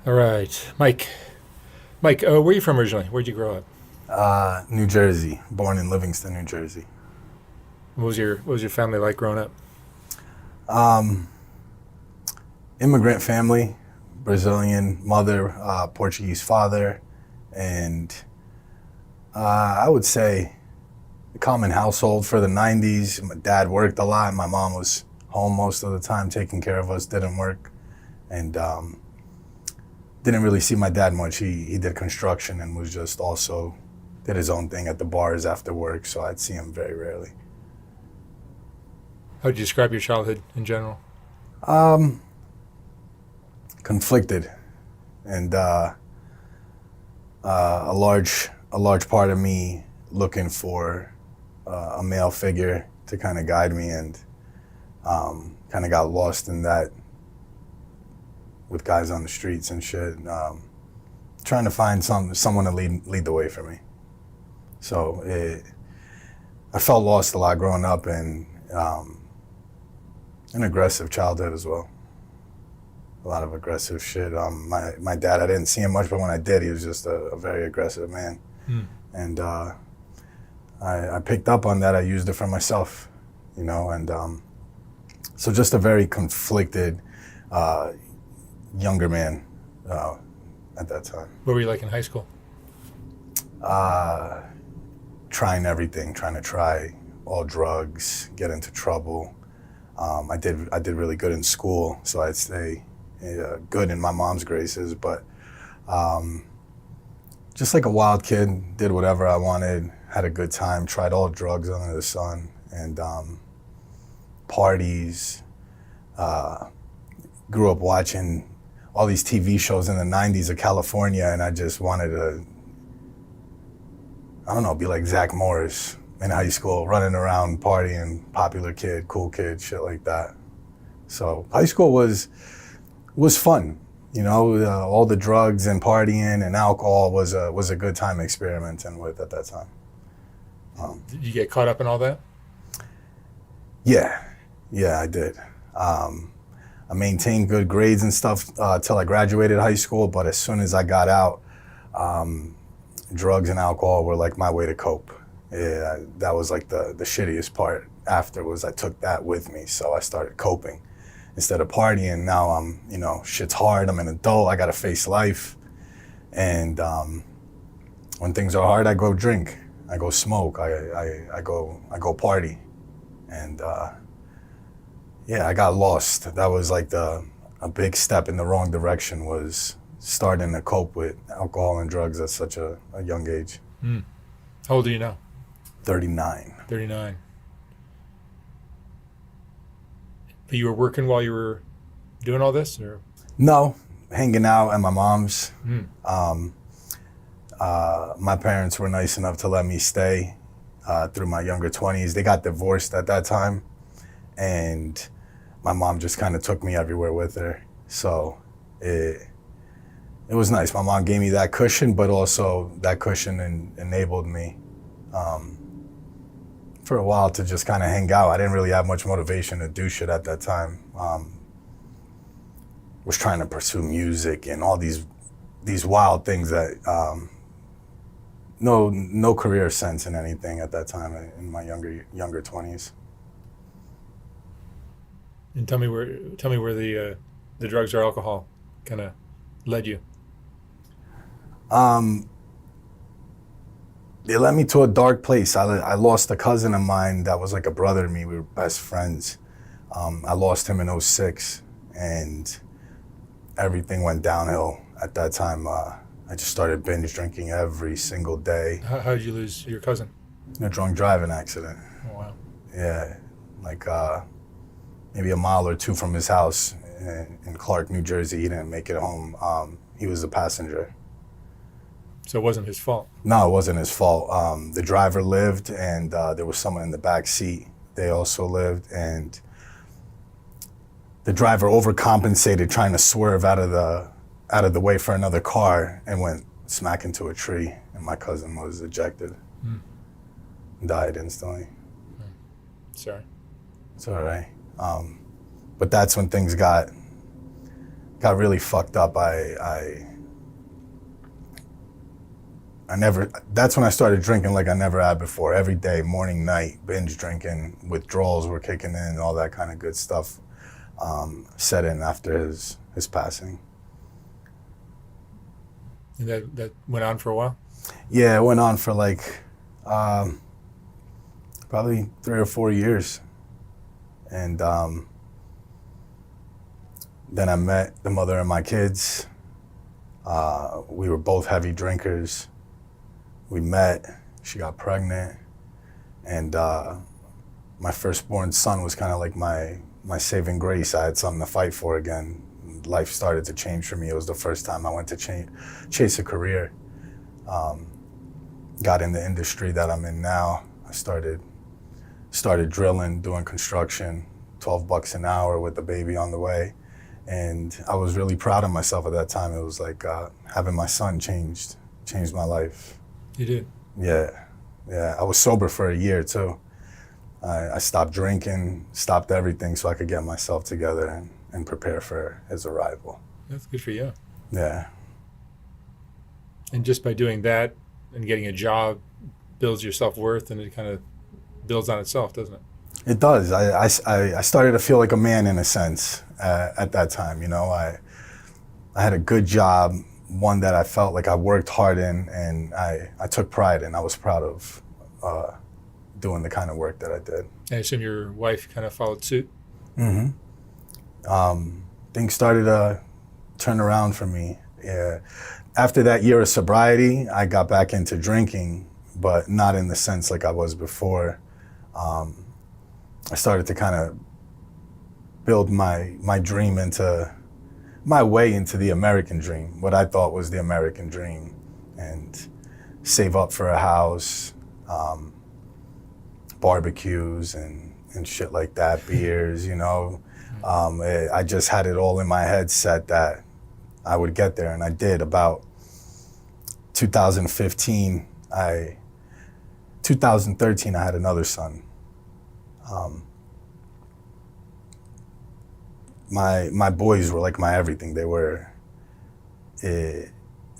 All right, Mike. Mike, where are you from originally? Where'd you grow up? New Jersey, born in Livingston, New Jersey. What was your family like growing up? Um, Immigrant family, Brazilian mother, Portuguese father, and I would say a common household for the 90s. My dad worked a lot. My mom was home most of the time taking care of us, didn't work, and didn't really see my dad much. He did construction and was just also did his own thing at the bars after work, so I'd see him very rarely. How would you describe your childhood in general? Um, Conflicted, and a large part of me looking for a male figure to kind of guide me, and kind of got lost in that with guys on the streets and shit. Trying to find someone to lead the way for me. So I felt lost a lot growing up, and an aggressive childhood as well. A lot of aggressive shit. My dad, I didn't see him much, but when I did, he was just a very aggressive man. Hmm. And I picked up on that. I used it for myself, and so just a very conflicted younger man at that time. What were you like in high school? Uh, Trying everything, trying to try all drugs, get into trouble. I did really good in school, so I'd stay good in my mom's graces, but just like a wild kid, did whatever I wanted, had a good time, tried all drugs under the sun, and parties. Grew up watching all these TV shows in the 90s of California, and I just wanted to, I don't know, be like Zach Morris in high school, running around partying, popular kid, cool kid, shit like that. So high school was fun, all the drugs and partying and alcohol was a good time experimenting with at that time. Did you get caught up in all that? Yeah, yeah, I did. I maintained good grades and stuff till I graduated high school, but as soon as I got out, drugs and alcohol were like my way to cope. Yeah, that was like the shittiest part after was I took that with me, so I started coping. Instead of partying, now shit's hard, I'm an adult, I gotta face life. And when things are hard, I go drink, I go smoke, I go party. And yeah, I got lost. That was like a big step in the wrong direction, was starting to cope with alcohol and drugs at such a young age. Hmm. How old are you now? 39. 39. But you were working while you were doing all this, or? No, hanging out at my mom's. Hmm. My parents were nice enough to let me stay through my younger 20s. They got divorced at that time, and my mom just kind of took me everywhere with her. So it was nice. My mom gave me that cushion, but also that cushion enabled me for a while to just kind of hang out. I didn't really have much motivation to do shit at that time. Was trying to pursue music and all these wild things that no career sense in anything at that time in my younger 20s. And tell me where the drugs or alcohol kind of led you. Um, It led me to a dark place. I lost a cousin of mine that was like a brother to me. We were best friends. I lost him in '06, and everything went downhill at that time. I just started binge drinking every single day How did you lose your cousin? in a drunk driving accident. Oh, wow. Yeah, like maybe a mile or two from his house in Clark, New Jersey. He didn't make it home. He was a passenger. So it wasn't his fault. No, it wasn't his fault. The driver lived, and there was someone in the back seat. They also lived, and the driver overcompensated, trying to swerve out of the way for another car, and went smack into a tree. And my cousin was ejected, Hmm. died instantly. Sorry. It's all right. But that's when things got got really fucked up, I never, that's when I started drinking like I never had before. Every day, morning, night, binge drinking, withdrawals were kicking in, all that kind of good stuff set in after his passing. And that went on for a while? Yeah, it went on for like probably 3 or 4 years. And then I met the mother of my kids. We were both heavy drinkers. We met, she got pregnant, and my firstborn son was kind of like my saving grace. I had something to fight for again. Life started to change for me. It was the first time I went to chase a career. Got in the industry that I'm in now. I started drilling, doing construction, $12 an hour with the baby on the way. And I was really proud of myself at that time. It was like having my son changed my life. You did? Yeah. I was sober for a year too. I stopped drinking, stopped everything so I could get myself together and prepare for his arrival. That's good for you. Yeah. And just by doing that and getting a job builds your self-worth, and it kind of builds on itself, doesn't it? It does. I started to feel like a man in a sense at that time. You know, I had a good job, one that I felt like I worked hard in, and I took pride in. I was proud of doing the kind of work that I did. I assume your wife kind of followed suit? Mm-hmm. Things started to turn around for me. Yeah. After that year of sobriety, I got back into drinking, but not in the sense like I was before. I started to kind of build my dream into my way into the American dream, what I thought was the American dream, and save up for a house, barbecues and shit like that, beers, you know. I just had it all in my head set that I would get there, and I did. About 2015, 2013, I had another son. My boys were like my everything. They were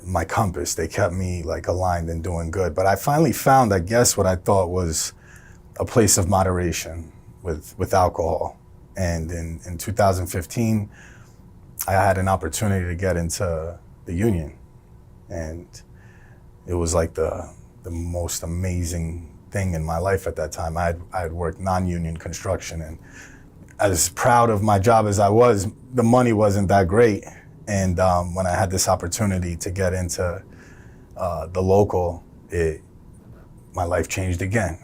my compass. They kept me like aligned and doing good. But I finally found, I guess, what I thought was a place of moderation with alcohol. And in 2015, I had an opportunity to get into the union. And it was like the most amazing thing in my life at that time. I had worked non-union construction, and as proud of my job as I was, the money wasn't that great. And when I had this opportunity to get into the local, my life changed again.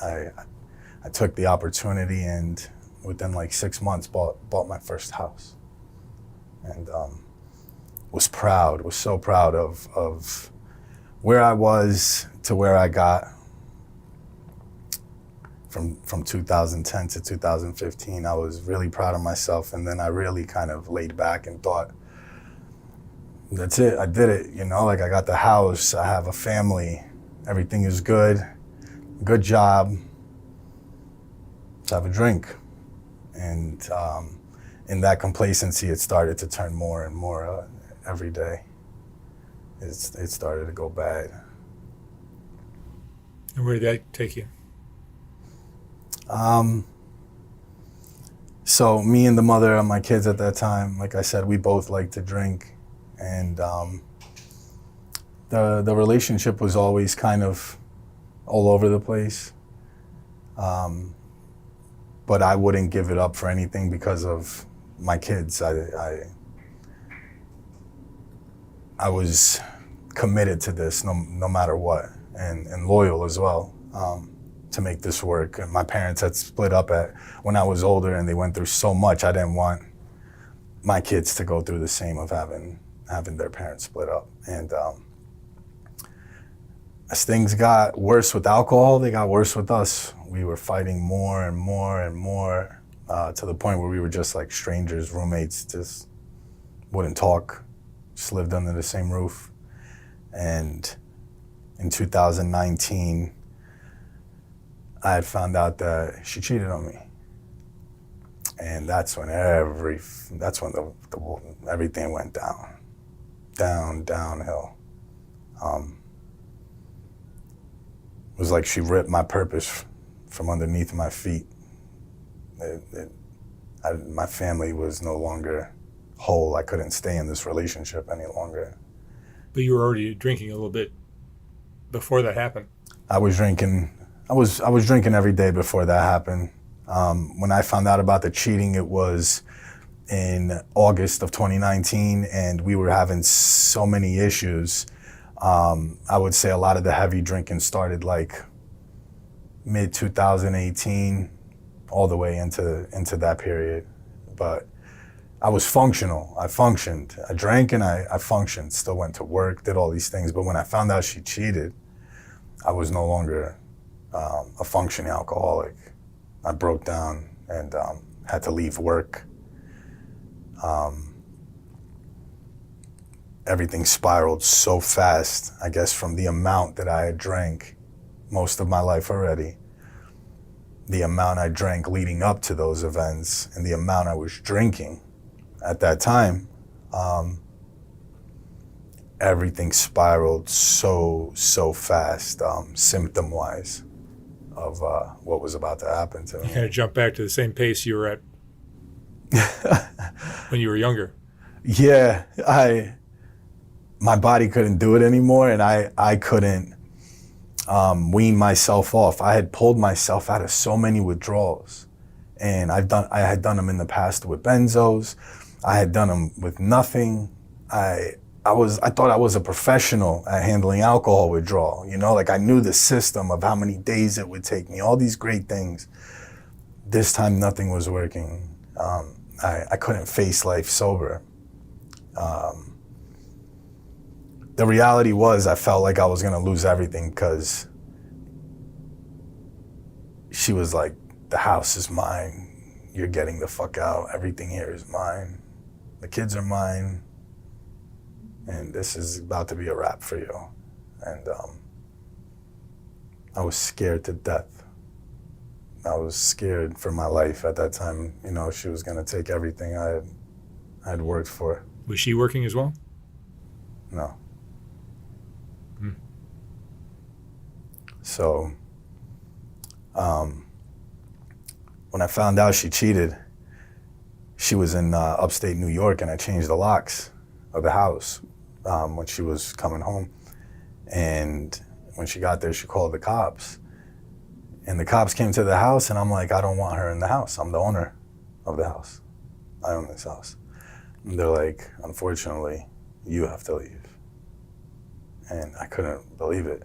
I took the opportunity, and within like 6 months bought my first house. And was so proud of where I was to where I got. From 2010 to 2015, I was really proud of myself, and then I really kind of laid back and thought, that's it, I did it, you know, like I got the house, I have a family, everything is good job, let's have a drink. And in that complacency, it started to turn more and more every day. It started to go bad. And where did that take you? So me and the mother of my kids at that time, like I said, we both liked to drink, and the relationship was always kind of all over the place. But I wouldn't give it up for anything because of my kids. I was committed to this no matter what, and loyal as well. To make this work. And my parents had split up when I was older, and they went through so much. I didn't want my kids to go through the same of having their parents split up. And as things got worse with alcohol, they got worse with us. We were fighting more and more and more to the point where we were just like strangers, roommates, just wouldn't talk, just lived under the same roof. And in 2019, I had found out that she cheated on me. And that's when everything went downhill. It was like she ripped my purpose from underneath my feet. My family was no longer whole. I couldn't stay in this relationship any longer. But you were already drinking a little bit before that happened. I was drinking every day before that happened. When I found out about the cheating, it was in August of 2019, and we were having so many issues. I would say a lot of the heavy drinking started like mid 2018, all the way into that period. But I was functional. I functioned. I drank and I functioned. Still went to work, did all these things. But when I found out she cheated, I was no longer a functioning alcoholic. I broke down and had to leave work. Everything spiraled so fast, I guess, from the amount that I had drank most of my life already, the amount I drank leading up to those events, and the amount I was drinking at that time. Everything spiraled so fast, symptom-wise, of what was about to happen to me. You kind of jump back to the same pace you were at when you were younger. Yeah, my body couldn't do it anymore, and I couldn't wean myself off. I had pulled myself out of so many withdrawals, and I had done them in the past with benzos. I had done them with nothing. I thought I was a professional at handling alcohol withdrawal. You know, like I knew the system of how many days it would take me, all these great things. This time, nothing was working. I couldn't face life sober. The reality was I felt like I was gonna lose everything because she was like, the house is mine. You're getting the fuck out. Everything here is mine. The kids are mine. And this is about to be a wrap for you. And I was scared to death. I was scared for my life at that time. You know, she was gonna take everything I had worked for. Was she working as well? No. So, when I found out she cheated, she was in upstate New York, and I changed the locks of the house when she was coming home. And when she got there, she called the cops. And the cops came to the house, and I'm like, I don't want her in the house. I'm the owner of the house. I own this house. And they're like, unfortunately, you have to leave. And I couldn't believe it.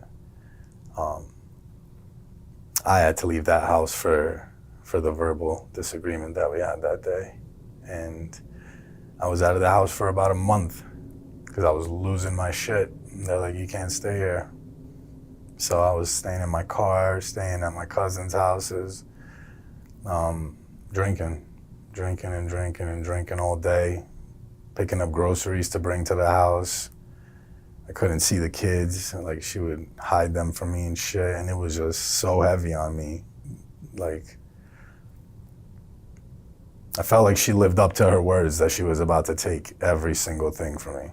I had to leave that house for the verbal disagreement that we had that day. And I was out of the house for about a month because I was losing my shit. And they're like, you can't stay here. So I was staying in my car, staying at my cousin's houses, drinking all day, picking up groceries to bring to the house. I couldn't see the kids, like she would hide them from me and shit, and it was just so heavy on me. Like, I felt like she lived up to her words that she was about to take every single thing from me.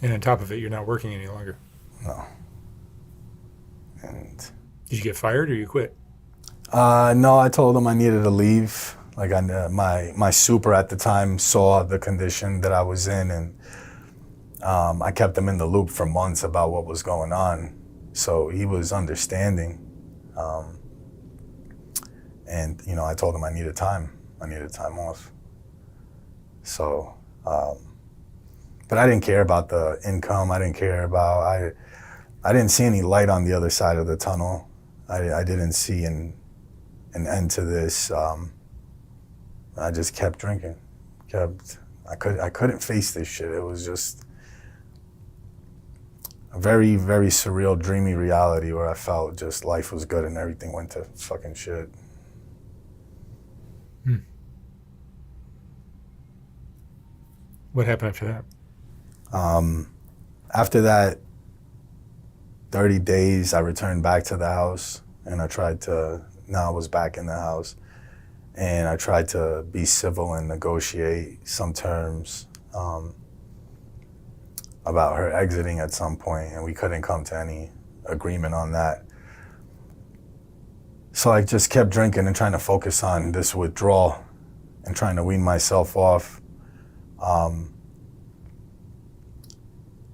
And on top of it, you're not working any longer. No. And did you get fired or you quit? no, I told them I needed to leave. Like my super at the time saw the condition that I was in, and I kept him in the loop for months about what was going on. So he was understanding. And, you know, I told him I needed time off. So, but I didn't care about the income. I didn't see any light on the other side of the tunnel. I didn't see an end to this. I just kept drinking. I couldn't face this shit. It was just a very, very surreal, dreamy reality where I felt just life was good and everything went to fucking shit. What happened after that? After that 30 days, I returned back to the house, and now I was back in the house, And I tried to be civil and negotiate some terms about her exiting at some point, and we couldn't come to any agreement on that. So I just kept drinking and trying to focus on this withdrawal and trying to wean myself off.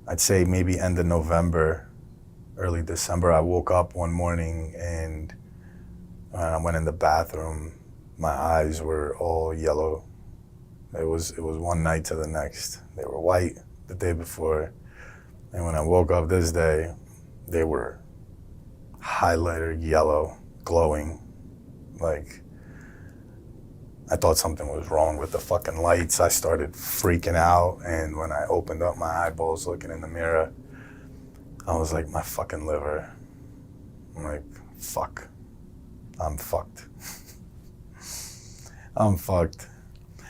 I'd say maybe end of November, early December, I woke up one morning and when I went in the bathroom, my eyes were all yellow. It was one night to the next. They were white the day before. And when I woke up this day, they were highlighter yellow, glowing. Like, I thought something was wrong with the fucking lights. I started freaking out, and when I opened up my eyeballs looking in the mirror, I was like, my fucking liver. I'm like, fuck. I'm fucked. I'm fucked.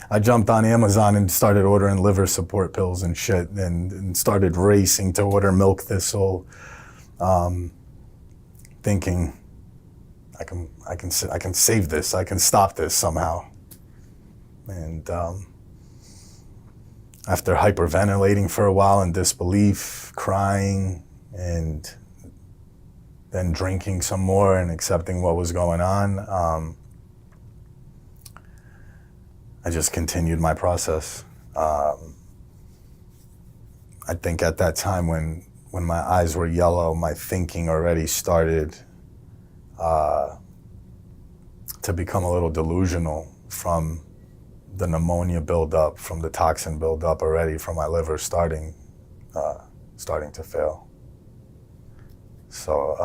I jumped on Amazon and started ordering liver support pills and shit, and started racing to order milk thistle, thinking I can save this, I can stop this somehow. And after hyperventilating for a while in disbelief, crying, and then drinking some more and accepting what was going on, I just continued my process. I think at that time when my eyes were yellow, my thinking already started to become a little delusional from the pneumonia buildup, from the toxin buildup already from my liver starting to fail. So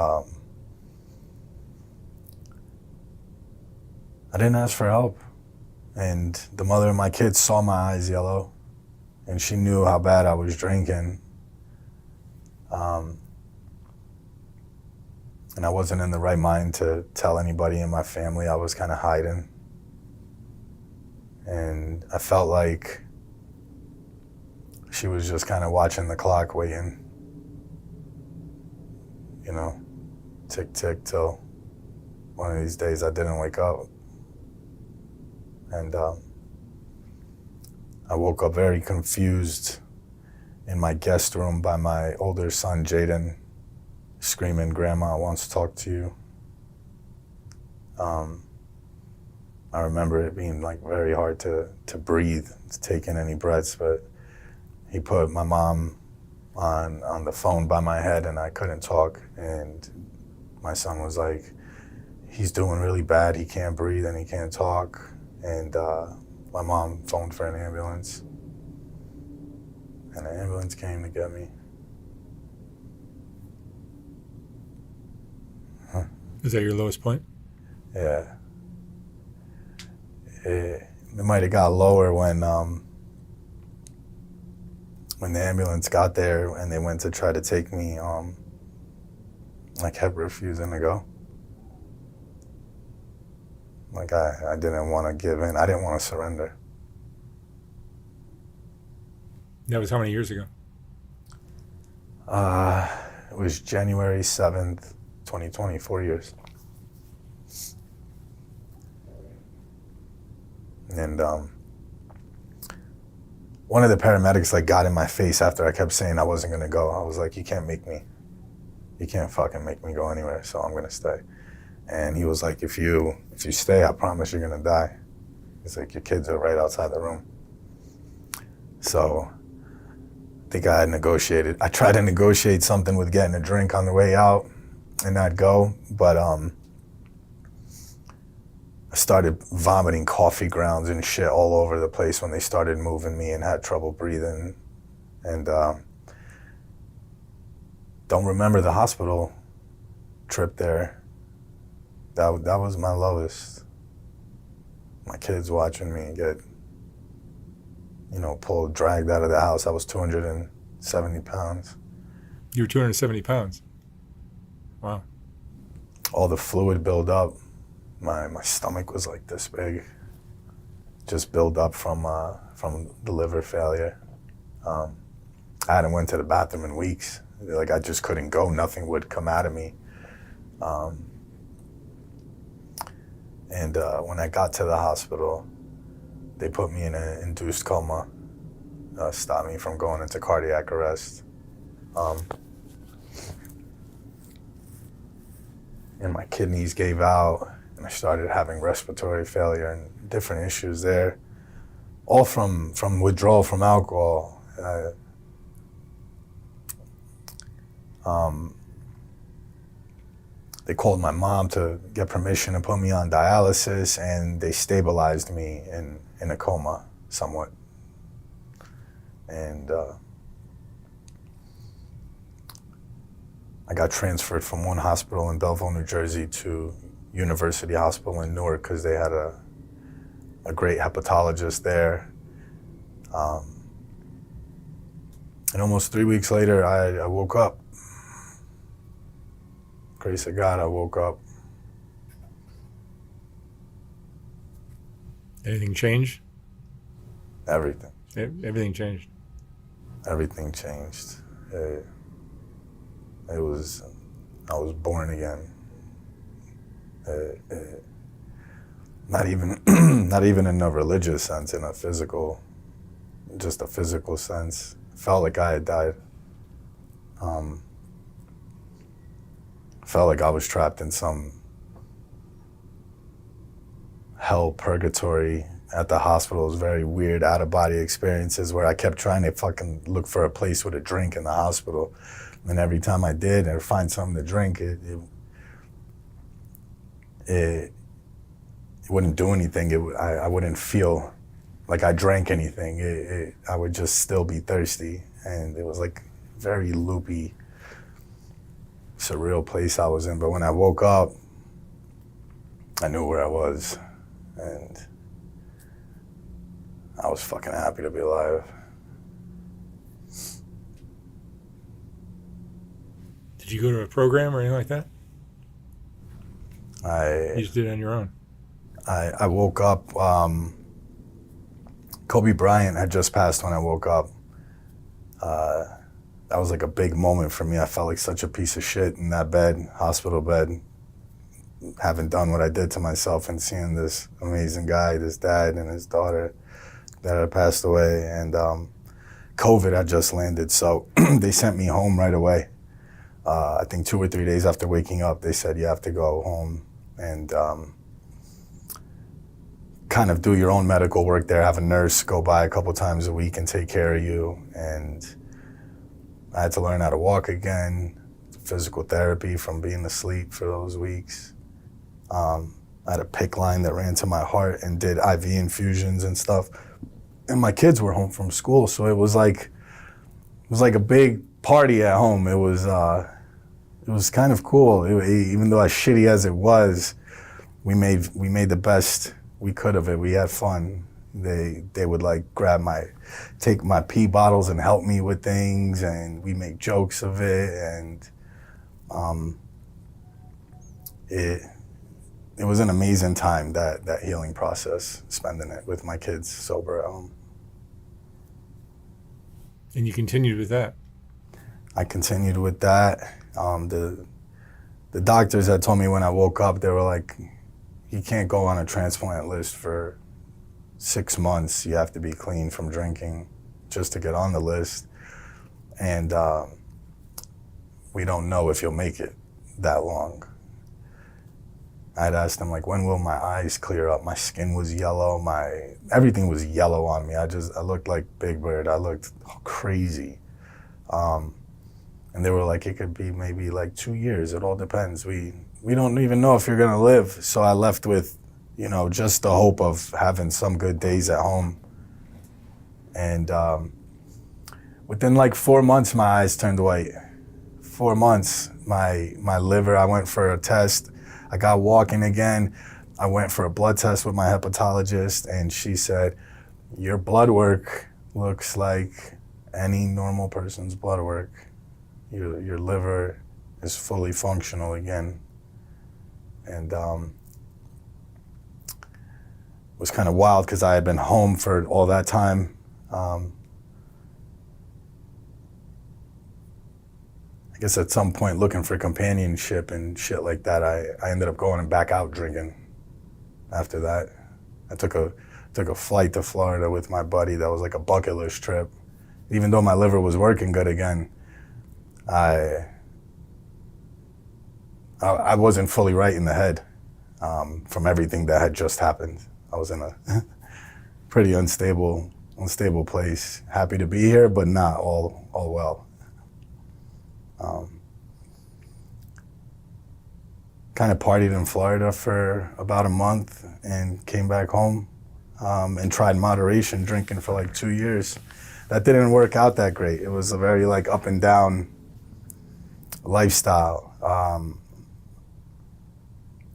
I didn't ask for help. And the mother of my kids saw my eyes yellow, and she knew how bad I was drinking. And I wasn't in the right mind to tell anybody in my family. I was kind of hiding. And I felt like she was just kind of watching the clock, waiting, you know, tick, tick, till one of these days I didn't wake up. And I woke up very confused in my guest room by my older son, Jaden, screaming, "Grandma wants to talk to you." I remember it being like very hard to breathe, to take in any breaths, but he put my mom on the phone by my head and I couldn't talk. And my son was like, "He's doing really bad, he can't breathe and he can't talk." And my mom phoned for an ambulance, and the ambulance came to get me. Is that your lowest point? Yeah. It might have got lower when the ambulance got there and they went to try to take me, I kept refusing to go. Like I didn't want to give in. I didn't want to surrender. That was how many years ago? It was January 7th, 2020, 4 years. And one of the paramedics like got in my face after I kept saying I wasn't gonna go. I was like, "You can't make me. You can't fucking make me go anywhere, so I'm gonna stay." And he was like, if you stay, I promise you're gonna die. He's like, "Your kids are right outside the room." So I think I tried to negotiate something with getting a drink on the way out and not go, but I started vomiting coffee grounds and shit all over the place when they started moving me and had trouble breathing. And don't remember the hospital trip there. That was my lowest. My kids watching me get, dragged out of the house. I was 270 pounds. You were 270 pounds. Wow. All the fluid build up. My stomach was like this big. Just build up from the liver failure. I hadn't went to the bathroom in weeks. Like I just couldn't go. Nothing would come out of me. And when I got to the hospital, they put me in an induced coma, stopped me from going into cardiac arrest. And my kidneys gave out, and I started having respiratory failure and different issues there, all from withdrawal from alcohol. They called my mom to get permission to put me on dialysis, and they stabilized me in a coma somewhat. And I got transferred from one hospital in Belleville, New Jersey to University Hospital in Newark because they had a great hepatologist there. And almost 3 weeks later, I woke up. Grace of God, I woke up. Anything changed? Everything. Everything changed. Everything changed. I was born again. Not even in a religious sense, in a physical, just a physical sense. Felt like I had died. Felt like I was trapped in some hell purgatory at the hospital. It was very weird out-of-body experiences where I kept trying to fucking look for a place with a drink in the hospital. And every time I did, I'd find something to drink. It wouldn't do anything. I wouldn't feel like I drank anything. I would just still be thirsty. And it was like very loopy, surreal place I was in. But when I woke up, I knew where I was. And I was fucking happy to be alive. Did you go to a program or anything like that? You just did it on your own. I woke up, Kobe Bryant had just passed when I woke up. That was like a big moment for me. I felt like such a piece of shit in that bed, hospital bed, having done what I did to myself and seeing this amazing guy, this dad and his daughter that had passed away. And COVID had just landed, so they sent me home right away. I think 2 or 3 days after waking up, they said you have to go home and kind of do your own medical work there, have a nurse go by a couple times a week and take care of you. And I had to learn how to walk again, physical therapy from being asleep for those weeks. I had a PICC line that ran to my heart and did IV infusions and stuff. And my kids were home from school, so it was like a big party at home. It was kind of cool. Even though as shitty as it was, we made the best we could of it. We had fun. They would like take my pee bottles and help me with things, and we make jokes of it, and it was an amazing time, that healing process, spending it with my kids sober at home. And you continued with that? I continued with that. The doctors had told me when I woke up, they were like, you can't go on a transplant list for 6 months. You have to be clean from drinking just to get on the list. And we don't know if you'll make it that long. I'd asked them, like, when will my eyes clear up? My skin was yellow, everything was yellow on me. I looked like Big Bird. I looked crazy. And they were like, it could be maybe like 2 years. It all depends. We don't even know if you're gonna live. So I left with, just the hope of having some good days at home. And within like 4 months, my eyes turned white. 4 months, my liver, I went for a test. I got walking again. I went for a blood test with my hepatologist, and she said, your blood work looks like any normal person's blood work. Your liver is fully functional again. And it was kind of wild because I had been home for all that time. I guess at some point looking for companionship and shit like that, I ended up going back out drinking. after that. I took a flight to Florida with my buddy. That was like a bucket list trip. Even though my liver was working good again, I wasn't fully right in the head from everything that had just happened. I was in a pretty unstable place. Happy to be here, but not all well. Kind of partied in Florida for about a month and came back home and tried moderation drinking for like 2 years. That didn't work out that great. It was a very like up and down lifestyle.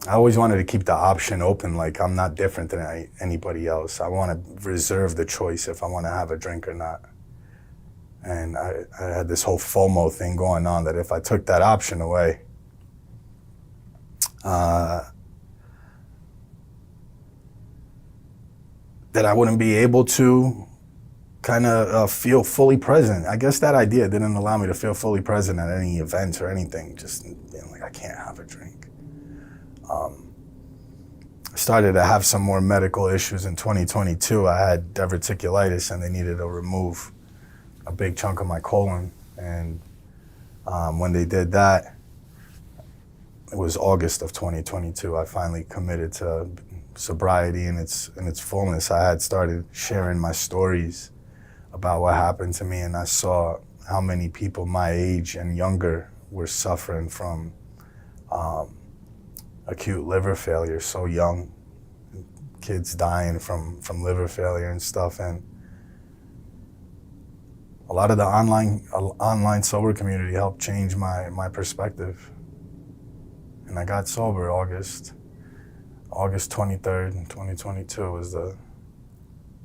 I always wanted to keep the option open, like I'm not different than anybody else. I want to reserve the choice if I want to have a drink or not. And I had this whole FOMO thing going on that if I took that option away, that I wouldn't be able to kind of feel fully present. I guess that idea didn't allow me to feel fully present at any event or anything, just being like, I can't have a drink. I started to have some more medical issues in 2022. I had diverticulitis and they needed to remove a big chunk of my colon. And when they did that, it was August of 2022, I finally committed to sobriety in its fullness. I had started sharing my stories about what happened to me, and I saw how many people my age and younger were suffering from acute liver failure so young, kids dying from liver failure and stuff. And a lot of the online sober community helped change my perspective. And I got sober August 23rd, 2022 was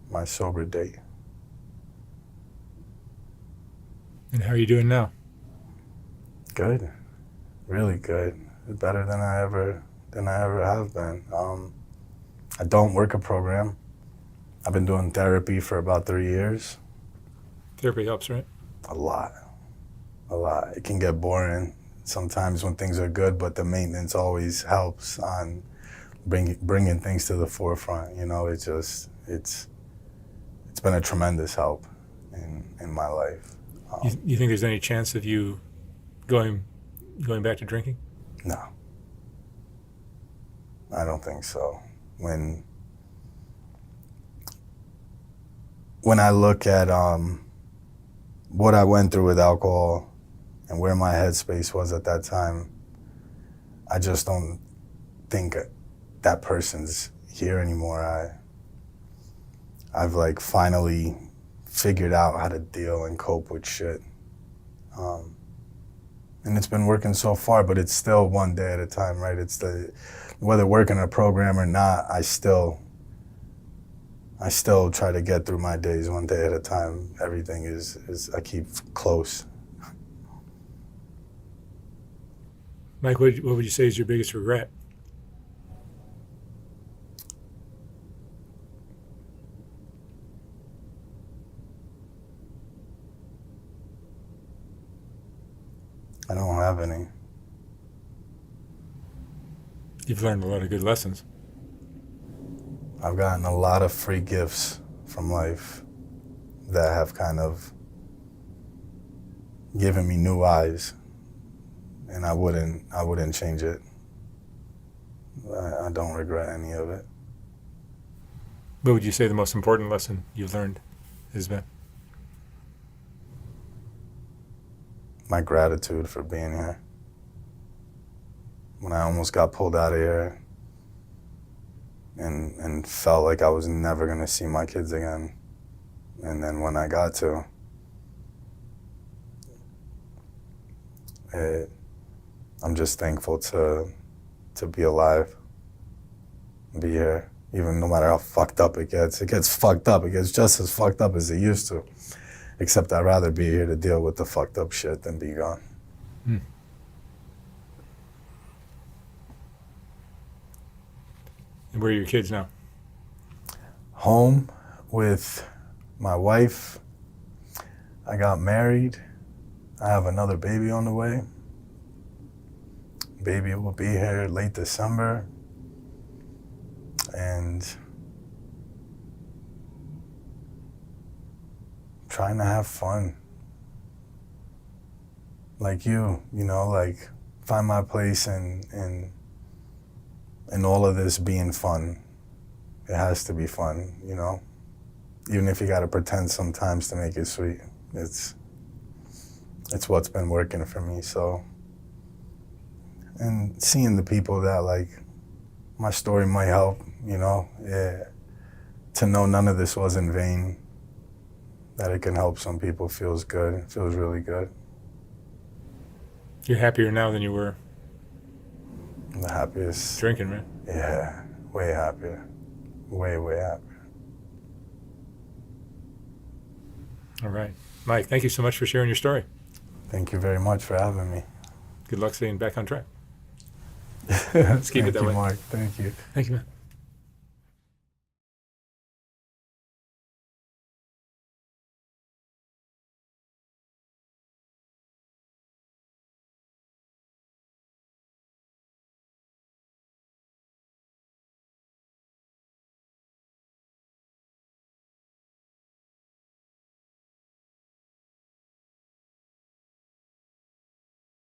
my sober date. And how are you doing now? Good, really good. Better than I ever have been. I don't work a program. I've been doing therapy for about 3 years. Therapy helps, right? A lot. It can get boring sometimes when things are good, but the maintenance always helps on bringing things to the forefront. You know, it's been a tremendous help in my life. You think there's any chance of you going back to drinking? No, I don't think so. When I look at what I went through with alcohol and where my headspace was at that time, I just don't think that person's here anymore. I've like finally figured out how to deal and cope with shit. And it's been working so far, but it's still one day at a time, right? Whether working a program or not, I still try to get through my days one day at a time. Everything is I keep close. Mike, what would you say is your biggest regret? I don't have any. You've learned a lot of good lessons. I've gotten a lot of free gifts from life that have kind of given me new eyes, and I wouldn't change it. I don't regret any of it. What would you say the most important lesson you've learned has been? My gratitude for being here. When I almost got pulled out of here and felt like I was never gonna see my kids again. And then when I got to, I'm just thankful to be alive, be here. Even no matter how fucked up it gets fucked up. It gets just as fucked up as it used to. Except I'd rather be here to deal with the fucked up shit than be gone. Hmm. And where are your kids now? Home with my wife. I got married. I have another baby on the way. Baby will be here late December. and trying to have fun. Like you know, like find my place in all of this being fun. It has to be fun, you know? Even if you gotta pretend sometimes to make it sweet. It's what's been working for me, so. And seeing the people that, like, my story might help, you know? Yeah. To know none of this was in vain, that it can help some people feels good. It feels really good. You're happier now than you were I'm the happiest. drinking, man. Yeah, way happier. Way, way happier. All right. Mike, thank you so much for sharing your story. Thank you very much for having me. Good luck staying back on track. Let's keep it that Thank you, way. Mark. Thank you. Thank you, man.